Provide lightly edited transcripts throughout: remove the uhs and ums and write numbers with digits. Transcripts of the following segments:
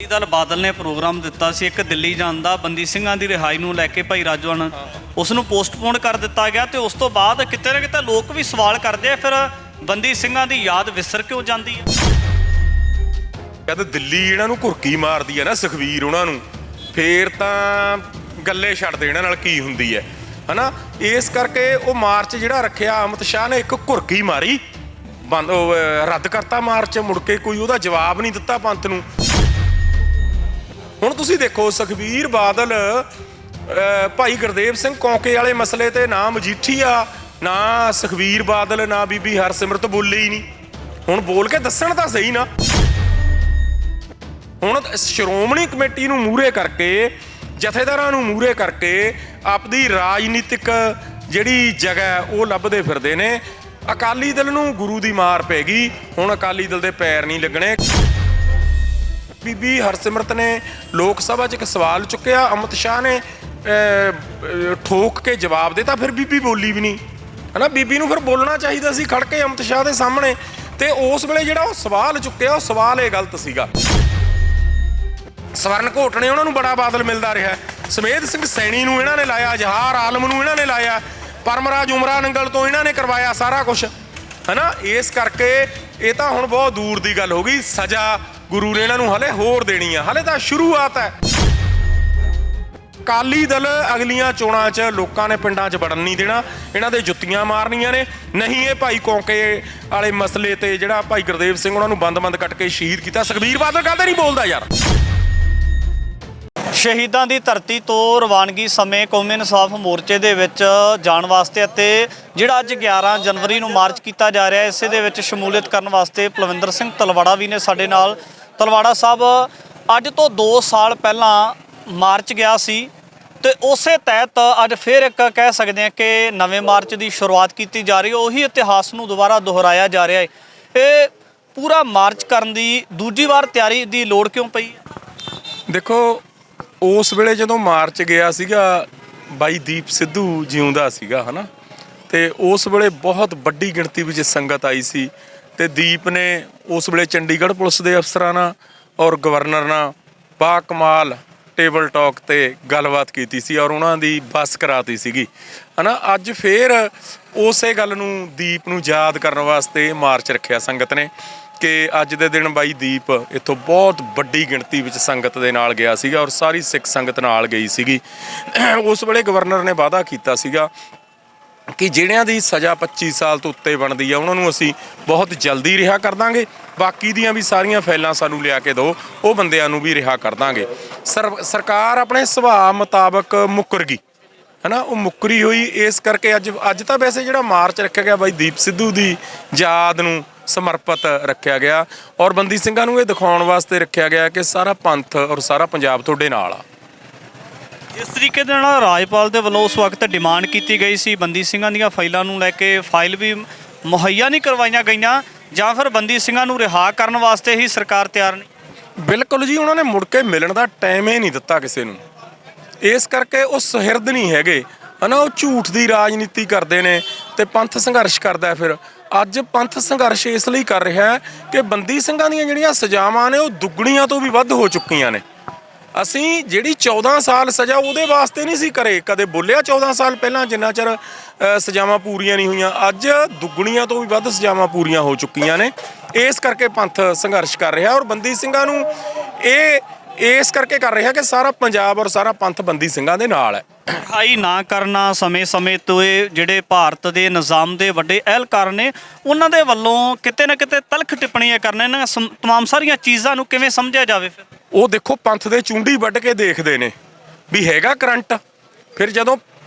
ਅਕਾਲੀ ਦਲ ਬਾਦਲ ਨੇ ਪ੍ਰੋਗਰਾਮ ਦਿੱਤਾ ਸੀ ਇੱਕ ਦਿੱਲੀ ਜਾਣ ਦਾ ਬੰਦੀ ਸਿੰਘਾਂ ਦੀ ਰਿਹਾਈ ਨੂੰ ਲੈ ਕੇ ਭਾਈ ਰਾਜਵਣ ਉਸ ਨੂੰ ਪੋਸਟਪੋਨ ਕਰ ਦਿੱਤਾ ਗਿਆ ਤੇ ਉਸ ਤੋਂ ਬਾਅਦ ਕਿਤੇ ਨਾ ਕਿਤੇ ਲੋਕ ਵੀ ਸਵਾਲ ਕਰਦੇ ਆ ਫਿਰ ਬੰਦੀ ਸਿੰਘਾਂ ਦੀ ਯਾਦ ਵਿਸਰ ਕਿਉਂ ਜਾਂਦੀ ਹੈ। ਜਦ ਦਿੱਲੀ ਇਹਨਾਂ ਨੂੰ ਘੁਰਕੀ ਮਾਰਦੀ ਹੈ ਨਾ ਸੁਖਵੀਰ ਉਹਨਾਂ ਨੂੰ, ਫੇਰ ਤਾਂ ਗੱਲੇ ਛੱਡਦੇ ਇਹਨਾਂ ਨਾਲ ਕੀ ਹੁੰਦੀ ਹੈ ਹਨਾ। ਇਸ ਕਰਕੇ ਉਹ ਮਾਰਚ ਜਿਹੜਾ ਰੱਖਿਆ ਅਮਿਤ ਸ਼ਾਹ ਨੇ ਇੱਕ ਘੁਰਕੀ ਮਾਰੀ, ਬੰਦ ਰੱਦ ਕਰਤਾ ਮਾਰਚ, ਮੁੜ ਕੇ ਕੋਈ ਉਹਦਾ ਜਵਾਬ ਨਹੀਂ ਦਿੱਤਾ ਪੰਥ ਨੂੰ। ਹੁਣ ਤੁਸੀਂ ਦੇਖੋ ਸੁਖਬੀਰ ਬਾਦਲ ਭਾਈ ਗੁਰਦੇਵ ਸਿੰਘ ਕੌਂਕੇ ਵਾਲੇ ਮਸਲੇ ਤੇ ਨਾ ਮਜੀਠੀਆ ਨਾ ਸੁਖਬੀਰ ਬਾਦਲ ਨਾ ਬੀਬੀ ਹਰਸਿਮਰਤ ਬੋਲੇ ਹੀ ਨਹੀਂ। ਹੁਣ ਬੋਲ ਕੇ ਦੱਸਣ ਤਾਂ ਸਹੀ ਨਾ। ਹੁਣ ਸ਼੍ਰੋਮਣੀ ਕਮੇਟੀ ਨੂੰ ਮੂਹਰੇ ਕਰਕੇ, ਜਥੇਦਾਰਾਂ ਨੂੰ ਮੂਹਰੇ ਕਰਕੇ ਆਪਦੀ ਰਾਜਨੀਤਿਕ ਜਿਹੜੀ ਜਗ੍ਹਾ ਉਹ ਲੱਭਦੇ ਫਿਰਦੇ ਨੇ। ਅਕਾਲੀ ਦਲ ਨੂੰ ਗੁਰੂ ਦੀ ਮਾਰ ਪੈ ਗਈ, ਹੁਣ ਅਕਾਲੀ ਦਲ ਦੇ ਪੈਰ ਨਹੀਂ ਲੱਗਣੇ। ਬੀਬੀ ਹਰਸਿਮਰਤ ਨੇ ਲੋਕ ਸਭਾ 'ਚ ਇੱਕ ਸਵਾਲ ਚੁੱਕਿਆ, ਅਮਿਤ ਸ਼ਾਹ ਨੇ ਠੋਕ ਕੇ ਜਵਾਬ ਦਿੱਤਾ, ਫਿਰ ਬੀਬੀ ਬੋਲੀ ਵੀ ਨਹੀਂ ਹਨਾ। ਬੀਬੀ ਨੂੰ ਫਿਰ ਬੋਲਣਾ ਚਾਹੀਦਾ ਸੀ ਖੜ ਕੇ ਅਮਿਤ ਸ਼ਾਹ ਦੇ ਸਾਹਮਣੇ। ਤੇ ਉਸ ਵੇਲੇ ਜਿਹੜਾ ਉਹ ਸਵਾਲ ਚੁੱਕਿਆ, ਉਹ ਸਵਾਲ ਇਹ ਗਲਤ ਸੀਗਾ। ਸਵਰਨ ਘੋਟਣੇ ਉਹਨਾਂ ਨੂੰ ਬੜਾ ਬਾਦਲ ਮਿਲਦਾ ਰਿਹਾ, ਸਮੇਧ ਸਿੰਘ ਸੈਣੀ ਨੂੰ ਇਹਨਾਂ ਨੇ ਲਾਇਆ, ਜਹਾਰ ਆਲਮ ਨੂੰ ਇਹਨਾਂ ਨੇ ਲਾਇਆ, ਪਰਮਰਾਜ ਉਮਰਾ ਨੰਗਲ ਤੋਂ ਇਹਨਾਂ ਨੇ ਕਰਵਾਇਆ ਸਾਰਾ ਕੁਝ ਹਨਾ। ਇਸ ਕਰਕੇ ਇਹ ਤਾਂ ਹੁਣ ਬਹੁਤ ਦੂਰ ਦੀ ਗੱਲ ਹੋ ਗਈ। ਸਜ਼ਾ ਗੁਰੂ ਨੇ ਇਹਨਾਂ ਨੂੰ ਹਲੇ ਹੋਰ ਦੇਣੀ ਆ, ਹਲੇ ਤਾਂ ਸ਼ੁਰੂਆਤ ਹੈ। ਅਕਾਲੀ ਦਲ ਅਗਲੀਆਂ ਚੋਣਾਂ 'ਚ ਲੋਕਾਂ ਨੇ ਪਿੰਡਾਂ 'ਚ ਵੜਨ ਨਹੀਂ ਦੇਣਾ, ਇਹਨਾਂ ਦੇ ਜੁੱਤੀਆਂ ਮਾਰਨੀਆਂ ਨੇ। ਨਹੀਂ ਇਹ ਭਾਈ ਕੌਂਕੇ ਵਾਲੇ ਮਸਲੇ ਤੇ ਜਿਹੜਾ ਭਾਈ ਗੁਰਦੇਵ ਸਿੰਘ ਉਹਨਾਂ ਨੂੰ ਬੰਦ ਕੱਟ ਕੇ ਸ਼ਹੀਦ ਕੀਤਾ, ਸੁਖਬੀਰ ਬਾਦਲ ਕਾਹਦੇ ਨਹੀਂ ਬੋਲਦਾ ਯਾਰ। ਸ਼ਹੀਦਾਂ ਦੀ ਧਰਤੀ ਤੋਂ ਰਵਾਨਗੀ ਸਮੇਂ ਕੌਮੀ ਇਨਸਾਫ ਮੋਰਚੇ ਦੇ ਵਿੱਚ ਜਾਣ ਵਾਸਤੇ ਅਤੇ ਜਿਹੜਾ ਅੱਜ 11 ਜਨਵਰੀ ਨੂੰ ਮਾਰਚ ਕੀਤਾ ਜਾ ਰਿਹਾ, ਇਸੇ ਦੇ ਵਿੱਚ ਸ਼ਮੂਲੀਅਤ ਕਰਨ ਵਾਸਤੇ ਪਲਵਿੰਦਰ ਸਿੰਘ ਤਲਵਾੜਾ ਵੀ ਨੇ ਸਾਡੇ ਨਾਲ। ਤਲਵਾੜਾ ਸਾਹਿਬ, ਅੱਜ ਤੋਂ 2 ਸਾਲ ਪਹਿਲਾਂ ਮਾਰਚ ਗਿਆ ਸੀ ਤੇ ਉਸੇ ਤਹਿਤ ਅੱਜ ਫਿਰ ਇੱਕ ਕਹਿ ਸਕਦੇ ਹਾਂ ਕਿ ਨਵੇਂ ਮਾਰਚ ਦੀ ਸ਼ੁਰੂਆਤ ਕੀਤੀ ਜਾ ਰਹੀ ਹੈ। ਉਹੀ ਇਤਿਹਾਸ ਨੂੰ ਦੁਬਾਰਾ ਦੁਹਰਾਇਆ ਜਾ ਰਿਹਾ ਹੈ। ਇਹ ਪੂਰਾ ਮਾਰਚ ਕਰਨ ਦੀ ਦੂਜੀ ਵਾਰ ਤਿਆਰੀ ਦੀ ਲੋੜ ਕਿਉਂ ਪਈ ਹੈ? ਦੇਖੋ, ਉਸ ਵੇਲੇ ਜਦੋਂ ਮਾਰਚ ਗਿਆ ਸੀਗਾ, ਬਾਈ ਦੀਪ ਸਿੱਧੂ ਜਿਉਂਦਾ ਸੀਗਾ ਹਨਾ, ਤੇ ਉਸ ਵੇਲੇ ਬਹੁਤ ਵੱਡੀ ਗਿਣਤੀ ਵਿੱਚ ਸੰਗਤ ਆਈ ਸੀ। ਤੇ ਦੀਪ ਨੇ ਉਸ ਵੇਲੇ ਚੰਡੀਗੜ੍ਹ ਪੁਲਿਸ ਦੇ ਅਫਸਰਾਂ ਨਾਲ ਔਰ ਗਵਰਨਰ ਨਾਲ ਬਾ ਕਮਾਲ ਟੇਬਲ ਟਾਕ ਤੇ ਗੱਲਬਾਤ ਕੀਤੀ ਸੀ ਔਰ ਉਹਨਾਂ ਦੀ ਬੱਸ ਕਰਾਤੀ ਸੀਗੀ ਹਨਾ। ਅੱਜ ਫੇਰ ਉਸੇ ਗੱਲ ਨੂੰ, ਦੀਪ ਨੂੰ ਯਾਦ ਕਰਨ ਵਾਸਤੇ ਮਾਰਚ ਰੱਖਿਆ ਸੰਗਤ ਨੇ ਕਿ ਅੱਜ ਦੇ ਦਿਨ ਬਾਈ ਦੀਪ ਇੱਥੋਂ ਬਹੁਤ ਵੱਡੀ ਗਿਣਤੀ ਵਿੱਚ ਸੰਗਤ ਦੇ ਨਾਲ ਗਿਆ ਸੀਗਾ ਔਰ ਸਾਰੀ ਸਿੱਖ ਸੰਗਤ ਨਾਲ ਗਈ ਸੀਗੀ। ਉਸ ਵੇਲੇ ਗਵਰਨਰ ਨੇ ਵਾਅਦਾ ਕੀਤਾ ਸੀਗਾ ਕਿ ਜਿਹੜਿਆਂ ਦੀ ਸਜ਼ਾ 25 ਸਾਲ ਤੋਂ ਉੱਤੇ ਬਣਦੀ ਆ ਉਹਨਾਂ ਨੂੰ ਅਸੀਂ ਬਹੁਤ ਜਲਦੀ ਰਿਹਾ ਕਰ ਦਾਂਗੇ, ਬਾਕੀ ਦੀਆਂ ਵੀ ਸਾਰੀਆਂ ਫਾਈਲਾਂ ਸਾਨੂੰ ਲਿਆ ਕੇ ਦਿਓ, ਉਹ ਬੰਦਿਆਂ ਨੂੰ ਵੀ ਰਿਹਾ ਕਰ ਦਾਂਗੇ। ਸਰਕਾਰ ਆਪਣੇ ਸੁਭਾਅ ਮੁਤਾਬਕ ਮੁੱਕਰ ਗਈ ਹਨਾ, ਉਹ ਮੁੱਕਰੀ ਹੋਈ। ਇਸ ਕਰਕੇ ਅੱਜ ਤਾਂ ਵੈਸੇ ਜਿਹੜਾ ਮਾਰਚ ਰੱਖਿਆ ਗਿਆ ਬਾਈ ਦੀਪ ਸਿੱਧੂ ਦੀ ਯਾਦ ਨੂੰ ਸਮਰਪਿਤ ਰੱਖਿਆ ਗਿਆ ਔਰ ਬੰਦੀ ਸਿੰਘਾਂ ਨੂੰ ਇਹ ਦਿਖਾਉਣ ਵਾਸਤੇ ਰੱਖਿਆ ਗਿਆ ਕਿ ਸਾਰਾ ਪੰਥ ਔਰ ਸਾਰਾ ਪੰਜਾਬ ਤੁਹਾਡੇ ਨਾਲ ਆ। ਜਿਸ ਤਰੀਕੇ ਦੇ ਨਾਲ ਰਾਜਪਾਲ ਦੇ ਵੱਲੋਂ ਉਸ ਵਕਤ ਡਿਮਾਂਡ ਕੀਤੀ ਗਈ ਸੀ ਬੰਦੀ ਸਿੰਘਾਂ ਦੀਆਂ ਫਾਈਲਾਂ ਨੂੰ ਲੈ ਕੇ, ਫਾਈਲ ਵੀ ਮੁਹੱਈਆ ਨਹੀਂ ਕਰਵਾਈਆਂ ਗਈਆਂ ਜਾਂ ਫਿਰ ਬੰਦੀ ਸਿੰਘਾਂ ਨੂੰ ਰਿਹਾ ਕਰਨ ਵਾਸਤੇ ਹੀ ਸਰਕਾਰ ਤਿਆਰ ਨਹੀਂ? ਬਿਲਕੁਲ ਜੀ, ਉਹਨਾਂ ਨੇ ਮੁੜ ਕੇ ਮਿਲਣ ਦਾ ਟਾਈਮ ਹੀ ਨਹੀਂ ਦਿੱਤਾ ਕਿਸੇ ਨੂੰ। ਇਸ ਕਰਕੇ ਉਹ ਸੁਹਿਰਦ ਨਹੀਂ ਹੈਗੇ ਹਨਾ, ਉਹ ਝੂਠ ਦੀ ਰਾਜਨੀਤੀ ਕਰਦੇ ਨੇ ਤੇ ਪੰਥ ਸੰਘਰਸ਼ ਕਰਦਾ। ਫਿਰ ਅੱਜ ਪੰਥ ਸੰਘਰਸ਼ ਇਸ ਲਈ ਕਰ ਰਿਹਾ ਹੈ ਕਿ ਬੰਦੀ ਸਿੰਘਾਂ ਦੀਆਂ ਜਿਹੜੀਆਂ ਸਜ਼ਾਵਾਂ ਨੇ ਉਹ ਦੁੱਗਣੀਆਂ ਤੋਂ ਵੀ ਵੱਧ ਹੋ ਚੁੱਕੀਆਂ ਨੇ। ਅਸੀਂ ਜਿਹੜੀ 14 ਸਾਲ ਸਜ਼ਾ ਉਹਦੇ ਵਾਸਤੇ ਨਹੀਂ ਸੀ ਕਦੇ ਬੋਲਿਆ 14 ਸਾਲ ਪਹਿਲਾਂ, ਜਿੰਨਾ ਚਿਰ ਸਜ਼ਾਵਾਂ ਪੂਰੀਆਂ ਨਹੀਂ ਹੋਈਆਂ। ਅੱਜ ਦੁੱਗਣੀਆਂ ਤੋਂ ਵੀ ਵੱਧ ਸਜ਼ਾਵਾਂ ਪੂਰੀਆਂ ਹੋ ਚੁੱਕੀਆਂ ਨੇ। ਇਸ ਕਰਕੇ ਪੰਥ ਸੰਘਰਸ਼ ਕਰ ਰਿਹਾ ਔਰ ਬੰਦੀ ਸਿੰਘਾਂ ਨੂੰ ਇਹ ਇਸ ਕਰਕੇ ਕਰ ਰਿਹਾ ਕਿ ਸਾਰਾ ਪੰਜਾਬ ਔਰ ਸਾਰਾ ਪੰਥ ਬੰਦੀ ਸਿੰਘਾਂ ਦੇ ਨਾਲ ਹੈ। ਰਿਹਾਈ ਨਾ ਕਰਨਾ ਸਮੇਂ ਤੋਂ ਇਹ ਜਿਹੜੇ ਭਾਰਤ ਦੇ ਨਿਜ਼ਾਮ ਦੇ ਵੱਡੇ ਅਹਿਲਕਾਰ ਨੇ ਉਹਨਾਂ ਦੇ ਵੱਲੋਂ ਕਿਤੇ ਨਾ ਕਿਤੇ ਤਲਖ ਟਿੱਪਣੀਆਂ ਕਰਨਾ, ਇਹਨਾਂ ਤਮਾਮ ਸਾਰੀਆਂ ਚੀਜ਼ਾਂ ਨੂੰ ਕਿਵੇਂ ਸਮਝਿਆ ਜਾਵੇ? ਫਿਰ ਉਹ ਦੇਖੋ, ਪੰਥ ਦੇ ਚੁੰਡੀ ਵੱਢ ਕੇ ਦੇਖਦੇ ਨੇ ਵੀ ਹੈਗਾ ਕਰੰਟ। ਫਿਰ ਜਦੋਂ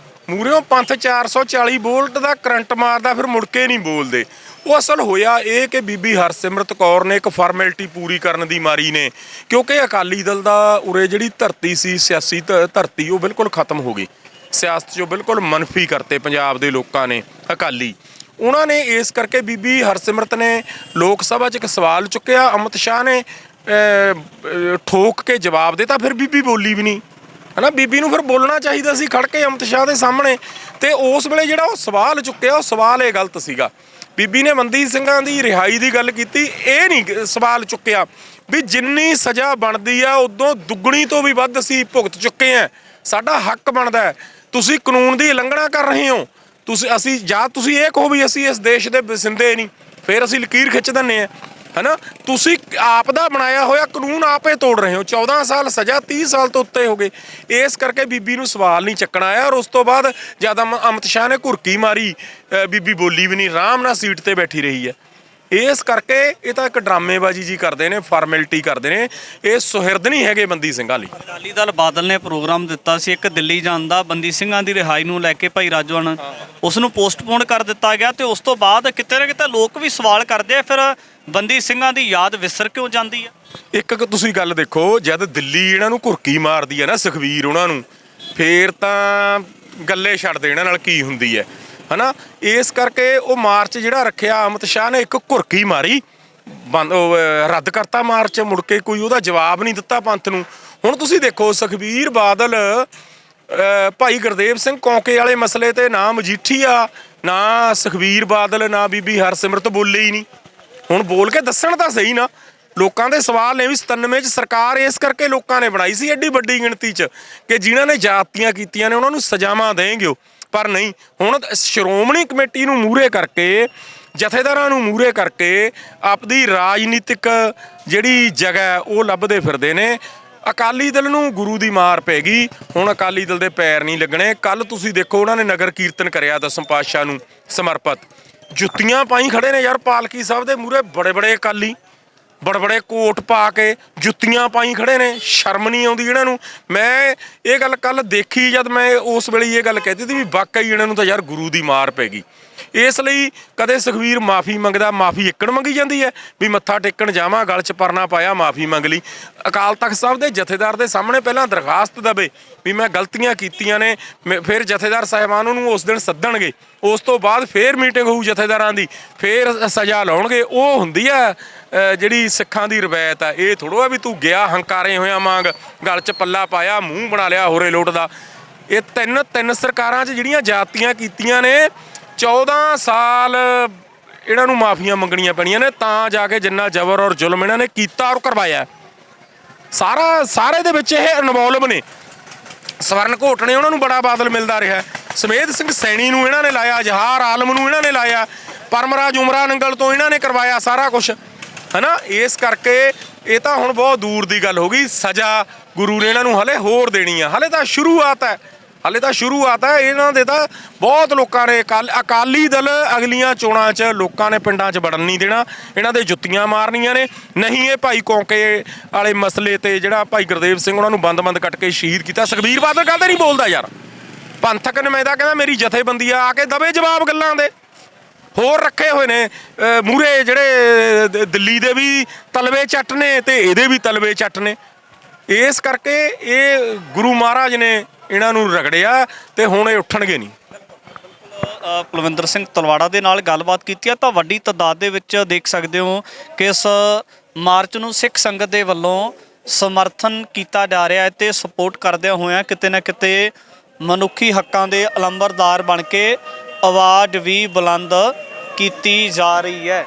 ਮੂਹਰਿਓਂ ਪੰਥ 440 ਵੋਲਟ ਦਾ ਕਰੰਟ ਮਾਰਦਾ, ਫਿਰ ਮੁੜ ਕੇ ਨਹੀਂ ਬੋਲਦੇ। ਉਹ ਅਸਲ ਹੋਇਆ ਇਹ ਕਿ ਬੀਬੀ ਹਰਸਿਮਰਤ ਕੌਰ ਨੇ ਇੱਕ ਫਾਰਮੈਲਿਟੀ ਪੂਰੀ ਕਰਨ ਦੀ ਮਾਰੀ ਨੇ, ਕਿਉਂਕਿ ਅਕਾਲੀ ਦਲ ਦਾ ਉਰੇ ਜਿਹੜੀ ਧਰਤੀ ਸੀ, ਸਿਆਸੀ ਧਰਤੀ, ਉਹ ਬਿਲਕੁਲ ਖਤਮ ਹੋ ਗਈ। ਸਿਆਸਤ 'ਚੋਂ ਬਿਲਕੁਲ ਮੰਨਫੀ ਕਰਤੇ ਪੰਜਾਬ ਦੇ ਲੋਕਾਂ ਨੇ ਅਕਾਲੀ। ਉਹਨਾਂ ਨੇ ਇਸ ਕਰਕੇ ਬੀਬੀ ਹਰਸਿਮਰਤ ਨੇ ਲੋਕ ਸਭਾ 'ਚ ਇੱਕ ਸਵਾਲ ਚੁੱਕਿਆ, ਅਮਿਤ ਸ਼ਾਹ ਨੇ ਠੋਕ ਕੇ ਜਵਾਬ ਦਿੱਤਾ, ਫਿਰ ਬੀਬੀ ਬੋਲੀ ਵੀ ਨਹੀਂ ਹਨਾ। ਬੀਬੀ ਨੂੰ ਫਿਰ ਬੋਲਣਾ ਚਾਹੀਦਾ ਸੀ ਖੜ ਕੇ ਅਮਿਤ ਸ਼ਾਹ ਦੇ ਸਾਹਮਣੇ। ਤੇ ਉਸ ਵੇਲੇ ਜਿਹੜਾ ਉਹ ਸਵਾਲ ਚੁੱਕਿਆ, ਉਹ ਸਵਾਲ ਇਹ ਗਲਤ ਸੀਗਾ। ਬੀਬੀ ਨੇ ਬੰਦੀ ਸਿੰਘਾਂ ਦੀ ਰਿਹਾਈ ਦੀ ਗੱਲ ਕੀਤੀ, ਇਹ ਨਹੀਂ ਸਵਾਲ ਚੁੱਕਿਆ ਵੀ ਜਿੰਨੀ ਸਜ਼ਾ ਬਣਦੀ ਆ ਉਦੋਂ ਦੁੱਗਣੀ ਤੋਂ ਵੀ ਵੱਧ ਅਸੀਂ ਭੁਗਤ ਚੁੱਕੇ ਆ। ਸਾਡਾ ਹੱਕ ਬਣਦਾ ਹੈ। ਤੁਸੀਂ ਕਾਨੂੰਨ ਦੀ ਉਲੰਘਣਾ ਕਰ ਰਹੇ ਹੋ। ਤੁਸੀਂ ਇਹ ਕਹੋ ਵੀ ਅਸੀਂ ਇਸ ਦੇਸ਼ ਦੇ ਵਸਿੰਦੇ ਨਹੀਂ, ਫਿਰ ਅਸੀਂ ਲਕੀਰ ਖਿੱਚ ਦਿੰਦੇ ਆ, ਹੈਨਾ। ਤੁਸੀਂ ਆਪ ਦਾ ਬਣਾਇਆ ਹੋਇਆ ਕਾਨੂੰਨ ਆਪੇ ਤੋੜ ਰਹੇ ਹੋ। 14 ਸਾਲ ਸਜ਼ਾ, 30 ਸਾਲ ਤੋਂ ਉੱਤੇ ਹੋ ਗਏ। ਇਸ ਕਰਕੇ ਬੀਬੀ ਨੂੰ ਸਵਾਲ ਨਹੀਂ ਚੱਕਣਾ ਆਇਆ। ਔਰ ਉਸ ਤੋਂ ਬਾਅਦ ਜਦ ਅਮਿਤ ਸ਼ਾਹ ਨੇ ਘੁਰਕੀ ਮਾਰੀ, ਬੀਬੀ ਬੋਲੀ ਵੀ ਨਹੀਂ, ਆਰਾਮ ਨਾਲ ਸੀਟ ਤੇ ਬੈਠੀ ਰਹੀ ਹੈ। ਇਸ ਕਰਕੇ ਇਹ ਤਾਂ ਇੱਕ ਡਰਾਮੇਬਾਜ਼ੀ ਜੀ ਕਰਦੇ ਨੇ, ਫਾਰਮੈਲਿਟੀ ਕਰਦੇ ਨੇ। ਇਹ ਸੁਹਿਰਦ ਨਹੀਂ ਹੈਗੇ ਬੰਦੀ ਸਿੰਘਾਂ ਲਈ। ਅਕਾਲੀ ਦਲ ਬਾਦਲ ਨੇ ਪ੍ਰੋਗਰਾਮ ਦਿੱਤਾ ਸੀ ਇੱਕ ਦਿੱਲੀ ਜਾਣ ਦਾ, ਬੰਦੀ ਸਿੰਘਾਂ ਦੀ ਰਿਹਾਈ ਨੂੰ ਲੈ ਕੇ ਭਾਈ ਰਾਜਵਣ, ਉਸ ਨੂੰ ਪੋਸਟਪੋਨ ਕਰ ਦਿੱਤਾ ਗਿਆ। ਤੇ ਉਸ ਤੋਂ ਬਾਅਦ ਕਿਤੇ ਨਾ ਕਿਤੇ ਲੋਕ ਵੀ ਸਵਾਲ ਕਰਦੇ ਆ, ਫਿਰ ਬੰਦੀ ਸਿੰਘਾਂ ਦੀ ਯਾਦ ਵਿਸਰ ਕਿਉਂ ਜਾਂਦੀ ਆ? ਇੱਕ ਤੁਸੀਂ ਗੱਲ ਦੇਖੋ, ਜਦ ਦਿੱਲੀ ਇਹਨਾਂ ਨੂੰ ਘੁਰਕੀ ਮਾਰਦੀ ਹੈ ਨਾ ਸੁਖਬੀਰ ਉਹਨਾਂ ਨੂੰ, ਫੇਰ ਤਾਂ ਗੱਲੇ ਛੱਡਦੇ ਇਹਨਾਂ ਨਾਲ ਕੀ ਹੁੰਦੀ ਹੈ, ਹਨਾ। ਇਸ ਕਰਕੇ ਉਹ ਮਾਰਚ ਜਿਹੜਾ ਰੱਖਿਆ ਅਮਿਤ ਸ਼ਾਹ ਨੇ, ਇੱਕ ਘੁਰਕੀ ਮਾਰੀ, ਰੱਦ ਕਰਤਾ ਮਾਰਚ। ਮੁੜ ਕੇ ਕੋਈ ਉਹਦਾ ਜਵਾਬ ਨਹੀਂ ਦਿੱਤਾ ਪੰਥ ਨੂੰ। ਹੁਣ ਤੁਸੀਂ ਦੇਖੋ ਸੁਖਬੀਰ ਬਾਦਲ, ਭਾਈ ਗੁਰਦੇਵ ਸਿੰਘ ਕੌਂਕੇ ਵਾਲੇ ਮਸਲੇ ਤੇ ਨਾ ਮਜੀਠੀਆ, ਨਾ ਸੁਖਬੀਰ ਬਾਦਲ, ਨਾ ਬੀਬੀ ਹਰਸਿਮਰਤ ਬੋਲੇ ਹੀ ਨਹੀਂ। ਹੁਣ ਬੋਲ ਕੇ ਦੱਸਣ ਤਾਂ ਸਹੀ ਨਾ। ਲੋਕਾਂ ਦੇ ਸਵਾਲ ਨੇ ਵੀ 97 ਚ ਸਰਕਾਰ ਇਸ ਕਰਕੇ ਲੋਕਾਂ ਨੇ ਬਣਾਈ ਸੀ ਐਡੀ ਵੱਡੀ ਗਿਣਤੀ ਚ, ਕਿ ਜਿਨ੍ਹਾਂ ਨੇ ਜਾਤੀਆਂ ਕੀਤੀਆਂ ਨੇ ਉਹਨਾਂ ਨੂੰ ਸਜ਼ਾਵਾਂ ਦੇਣਗੇ। ਪਰ ਨਹੀਂ, ਹੁਣ ਸ਼੍ਰੋਮਣੀ ਕਮੇਟੀ ਨੂੰ ਮੂਹਰੇ ਕਰਕੇ, ਜਥੇਦਾਰਾਂ ਨੂੰ ਮੂਹਰੇ ਕਰਕੇ ਆਪਦੀ ਰਾਜਨੀਤਿਕ ਜਿਹੜੀ ਜਗ੍ਹਾ ਉਹ ਲੱਭਦੇ ਫਿਰਦੇ ਨੇ। ਅਕਾਲੀ ਦਲ ਨੂੰ ਗੁਰੂ ਦੀ ਮਾਰ ਪੈ ਗਈ। ਹੁਣ ਅਕਾਲੀ ਦਲ ਦੇ ਪੈਰ ਨਹੀਂ ਲੱਗਣੇ। ਕੱਲ ਤੁਸੀਂ ਦੇਖੋ ਉਹਨਾਂ ਨੇ ਨਗਰ ਕੀਰਤਨ ਕਰਿਆ ਦਸਮ ਪਾਤਸ਼ਾਹ ਨੂੰ ਸਮਰਪਿਤ, ਜੁੱਤੀਆਂ ਪਾਈ ਖੜੇ ਨੇ ਯਾਰ ਪਾਲਕੀ ਸਾਹਿਬ ਦੇ ਮੂਹਰੇ। ਬੜੇ ਬੜੇ ਅਕਾਲੀ ਬੜੇ ਕੋਟ ਪਾ ਕੇ ਜੁੱਤੀਆਂ ਪਾਈ ਖੜੇ ਨੇ। ਸ਼ਰਮ ਨਹੀਂ ਆਉਂਦੀ ਇਹਨਾਂ ਨੂੰ। ਮੈਂ ਇਹ ਗੱਲ ਕੱਲ ਦੇਖੀ, ਜਦ ਮੈਂ ਉਸ ਵੇਲੇ ਇਹ ਗੱਲ ਕਹਿਤੀ ਸੀ ਵੀ ਵਾਕਈ ਇਹਨਾਂ ਨੂੰ ਤਾਂ ਯਾਰ ਗੁਰੂ ਦੀ ਮਾਰ ਪੈ ਗਈ। ਇਸ ਲਈ ਕਦੇ ਸੁਖਬੀਰ ਮਾਫੀ ਮੰਗਦਾ, ਮਾਫੀ ਇੱਕਣ ਮੰਗੀ ਜਾਂਦੀ ਹੈ ਵੀ ਮੱਥਾ ਟੇਕਣ ਜਾਵਾਂ, ਗਲ 'ਚ ਪਰਨਾ ਪਾਇਆ, ਮਾਫੀ ਮੰਗ ਲਈ। ਅਕਾਲ ਤਖਤ ਸਾਹਿਬ ਦੇ ਜਥੇਦਾਰ ਦੇ ਸਾਹਮਣੇ ਪਹਿਲਾਂ ਦਰਖਾਸਤ ਦੇਵੇ ਵੀ ਮੈਂ ਗਲਤੀਆਂ ਕੀਤੀਆਂ ਨੇ, ਫਿਰ ਜਥੇਦਾਰ ਸਾਹਿਬਾਨ ਉਹਨੂੰ ਉਸ ਦਿਨ ਸੱਦਣਗੇ। ਉਸ ਤੋਂ ਬਾਅਦ ਫੇਰ ਮੀਟਿੰਗ ਹੋਊ ਜਥੇਦਾਰਾਂ ਦੀ, ਫੇਰ ਸਜ਼ਾ ਲਾਉਣਗੇ। ਉਹ ਹੁੰਦੀ ਆ ਜਿਹੜੀ ਸਿੱਖਾਂ ਦੀ ਰਵਾਇਤ ਆ। ਇਹ ਥੋੜ੍ਹਾ ਵੀ ਤੂੰ ਗਿਆ ਹੰਕਾਰੇ ਹੋਇਆ ਵਾਂਗ, ਗਲ 'ਚ ਪੱਲਾ ਪਾਇਆ, ਮੂੰਹ ਬਣਾ ਲਿਆ ਹੋਰੇ ਲੋਟ ਦਾ। ਇਹ ਤਿੰਨ ਸਰਕਾਰਾਂ 'ਚ ਜਿਹੜੀਆਂ ਜਾਤੀਆਂ ਕੀਤੀਆਂ ਨੇ, 14 ਸਾਲ ਇਹਨਾਂ ਨੂੰ ਮਾਫੀਆਂ ਮੰਗਣੀਆਂ ਪੈਣੀਆਂ ਨੇ, ਤਾਂ ਜਾ ਕੇ ਜਿੰਨਾ ਜ਼ਬਰ ਔਰ ਜ਼ੁਲਮ ਇਹਨਾਂ ਨੇ ਕੀਤਾ ਔਰ ਕਰਵਾਇਆ ਸਾਰੇ ਦੇ ਵਿੱਚ ਇਹ ਇਨਵੋਲਵ ਨੇ। ਸਵਰਨ ਘੋਟ ਨੇ ਉਹਨਾਂ ਨੂੰ ਬੜਾ ਬਾਦਲ ਮਿਲਦਾ ਰਿਹਾ, ਸਮੇਧ ਸਿੰਘ ਸੈਣੀ ਨੂੰ ਇਹਨਾਂ ਨੇ ਲਾਇਆ, ਜਹਾਰ ਆਲਮ ਨੂੰ ਇਹਨਾਂ ਨੇ ਲਾਇਆ, ਪਰਮਰਾਜ ਉਮਰਾ ਨੰਗਲ ਤੋਂ ਇਹਨਾਂ ਨੇ ਕਰਵਾਇਆ ਸਾਰਾ ਕੁਛ, ਹਨਾ। ਇਸ ਕਰਕੇ ਇਹ ਤਾਂ ਹੁਣ ਬਹੁਤ ਦੂਰ ਦੀ ਗੱਲ ਹੋ ਗਈ। ਸਜ਼ਾ ਗੁਰੂ ਨੇ ਇਹਨਾਂ ਨੂੰ ਹਲੇ ਹੋਰ ਦੇਣੀ ਆ। ਹਲੇ ਤਾਂ ਸ਼ੁਰੂਆਤ ਹੈ, ਇਹਨਾਂ ਦੇ ਤਾਂ ਬਹੁਤ ਲੋਕਾਂ ਨੇ ਅਕਾਲੀ ਦਲ ਅਗਲੀਆਂ ਚੋਣਾਂ 'ਚ ਲੋਕਾਂ ਨੇ ਪਿੰਡਾਂ 'ਚ ਵੜਨ ਨਹੀਂ ਦੇਣਾ। ਇਹਨਾਂ ਦੇ ਜੁੱਤੀਆਂ ਮਾਰਨੀਆਂ ਨੇ। ਨਹੀਂ ਇਹ ਭਾਈ ਕੌਂਕੇ ਵਾਲੇ ਮਸਲੇ ਤੇ ਜਿਹੜਾ ਭਾਈ ਗੁਰਦੇਵ ਸਿੰਘ ਉਹਨਾਂ ਨੂੰ ਬੰਦ ਕੱਟ ਕੇ ਸ਼ਹੀਦ ਕੀਤਾ, ਸੁਖਬੀਰ ਬਾਦਲ ਗੱਲ ਤੇ ਨਹੀਂ ਬੋਲਦਾ ਯਾਰ। ਪੰਥਕ ਨੁਮਾਇੰਦਾ ਕਹਿੰਦਾ ਮੇਰੀ ਜਥੇਬੰਦੀ ਆ ਕੇ ਦਵੇ ਜਵਾਬ ਗੱਲਾਂ ਦੇ। ਹੋਰ ਰੱਖੇ ਹੋਏ ਨੇ ਮੂਹਰੇ ਜਿਹੜੇ ਦਿੱਲੀ ਦੇ ਵੀ ਤਲਵੇ ਚੱਟ ਨੇ ਤੇ ਇਹਦੇ ਵੀ ਤਲਵੇ ਚੱਟ ਨੇ। ਇਸ ਕਰਕੇ ਇਹ ਗੁਰੂ ਮਹਾਰਾਜ ਨੇ ਇਹਨਾਂ ਨੂੰ ਰਗੜਿਆ ਤੇ ਹੁਣ ਇਹ ਉੱਠਣਗੇ ਨਹੀਂ। ਪਲਵਿੰਦਰ ਸਿੰਘ ਤਲਵਾੜਾ ਦੇ ਨਾਲ ਗੱਲਬਾਤ ਕੀਤੀ ਹੈ ਤਾਂ ਵੱਡੀ ਤਾਦਾਦ ਦੇ ਵਿੱਚ ਦੇਖ ਸਕਦੇ ਹੋ ਕਿ ਇਸ ਮਾਰਚ ਨੂੰ ਸਿੱਖ ਸੰਗਤ ਦੇ ਵੱਲੋਂ ਸਮਰਥਨ ਕੀਤਾ ਜਾ ਰਿਹਾ ਹੈ ਤੇ ਸਪੋਰਟ ਕਰਦਿਆਂ ਹੋਇਆਂ ਕਿਤੇ ਨਾ ਕਿਤੇ ਮਨੁੱਖੀ ਹੱਕਾਂ ਦੇ ਅਲੰਬਰਦਾਰ ਬਣ ਕੇ ਆਵਾਜ਼ ਵੀ ਬੁਲੰਦ ਕੀਤੀ ਜਾ ਰਹੀ ਹੈ।